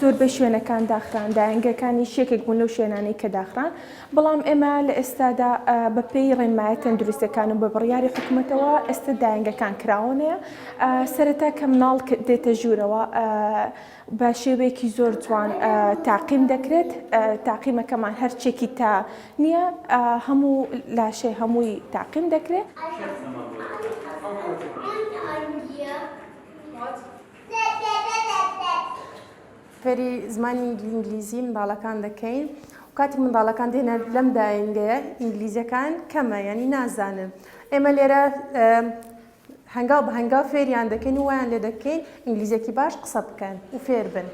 زۆربەی شوێنەکان داخران داهێنگەکانی شێکێک بوون لەو شوێنانەی کە داخران بەڵام ئێمە لە ئێستادا بە پێی ڕێنمایە تەندروستەکان و بە بڕیاری حکوومەتەوە ئێستا داهێنگەکان کراونەیە سەرەتا کە مناڵ دێتە ژوورەوە بە شێوەیەکی زۆر جوان تاقیم دەکرێت تاقیمەکەمان هەرچێکی تا نییە هەموو لاشەی هەمووی تاقیم دەکرێت. فێری زمانی ئینگلیزی منداڵەکان دەکەین و کاتی منداڵەکان دێنە لەم داهێنگەیە ئینگلیزیەکان کەمە یعنی نازانن ئێمە لێرە هەنگاو بە هەنگاو فێریان دەکەین و وایان لێ دەکەین ئینگلیزیەکی باش قسە بکەن و فێر بن.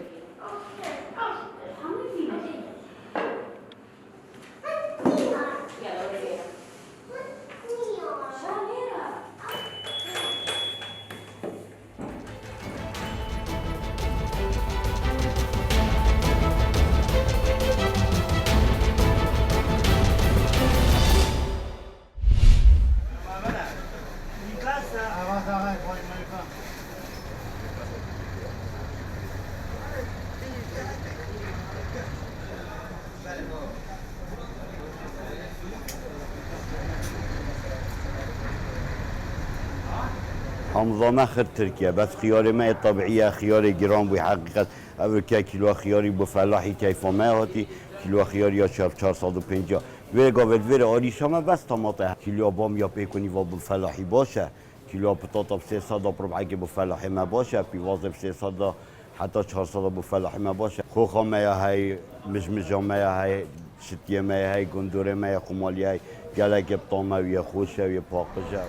حمضانه خد تركيا بس خياري ما طبيعية خياري جرام بحقيقة أول كيلو خياري بفلاحي كيف ما هاتي كيلو خياري يا شاف 450 وير قابل وير آريشا ما بس طماطة كيلو بام يا بيكوني بفلاحي باشه كيلو بطاطا ب 300 بربعك بفلاحي ما باشه بيواز ب 300 حتى 400 بفلاحي ما باشه خوخا ما هي مجمجة ما هي شتية ما هي قندورة ما هي خمالية هي قالك بطامة ويا خوشة ويا باقجة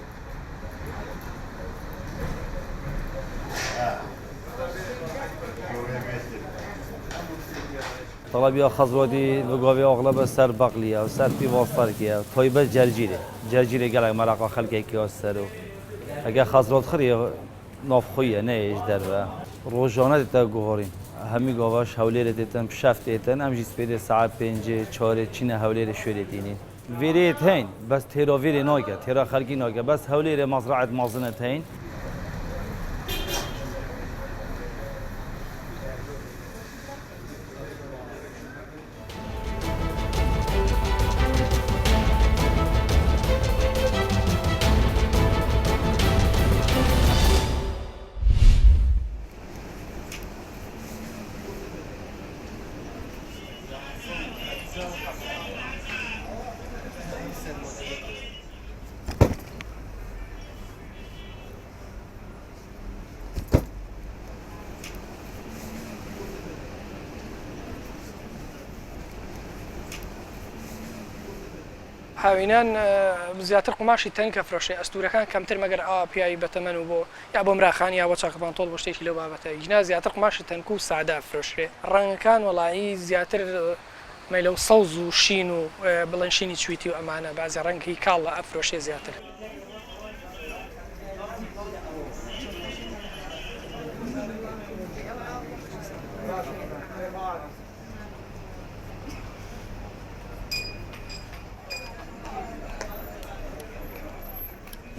طلبيا خزودي لقوي أغلب سر بقلية وسر في وسطركية طيبة جرجيرة قالك مرقة خلقي كيوسرو أجا خزود خري نافخية نيج در روزانه تجوهرين همي قواش حوالي تتن بشفت تتن أم جيس بيد ساعة 5 4 چين حوالي شوية تيني ويريت هين بس تيرا ويري ناقة تيرا خلقي ناقة بس حوالي مزرعة مازنة هين هاوینان زیاتر قماشی تەنکە فرۆشێ ئەستورەکان کەمتر مەگەر پیاوی بەتەمەن و بۆ یا بۆ مراخان یا بۆ چاکەپانتۆڵ بۆ شتێکی لەو بابەتە ژنا زیاتر قماشی تەنک و سادا فرۆشرێ ڕەنگەکان وەڵایی زیاتر مەلەو سەوز و شین و بڵەن شینی چویتی و ئەمانە بازی ڕەنگی کاڵە ئەفرۆشێ زیاتر.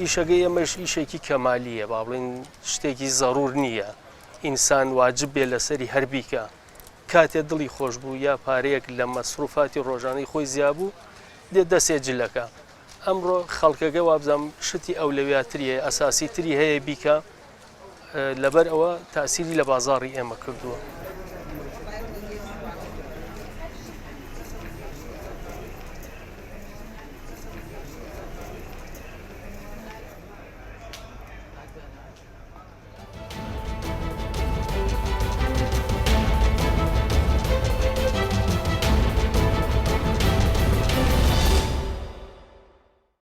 ئیشەکەی ئەمەش ئیشێکی کەمالیە با بڵێن شتێکی زەڕور نییە ئینسان واجب بێ لەسەری هەر بیکە کاتێ دڵی خۆش بوو یا پارەیەک لە مەسروفاتی ڕۆژانەی خۆی زیابوو دێ دەسێ جلەکە ئەمڕۆ خەڵکەکە وابزانم شتی ئەولەویاتریە ئەساسی تری هەیە بیکە لەبەر ئەوە تاسیری لە بازاڕی ئێمە کردووە.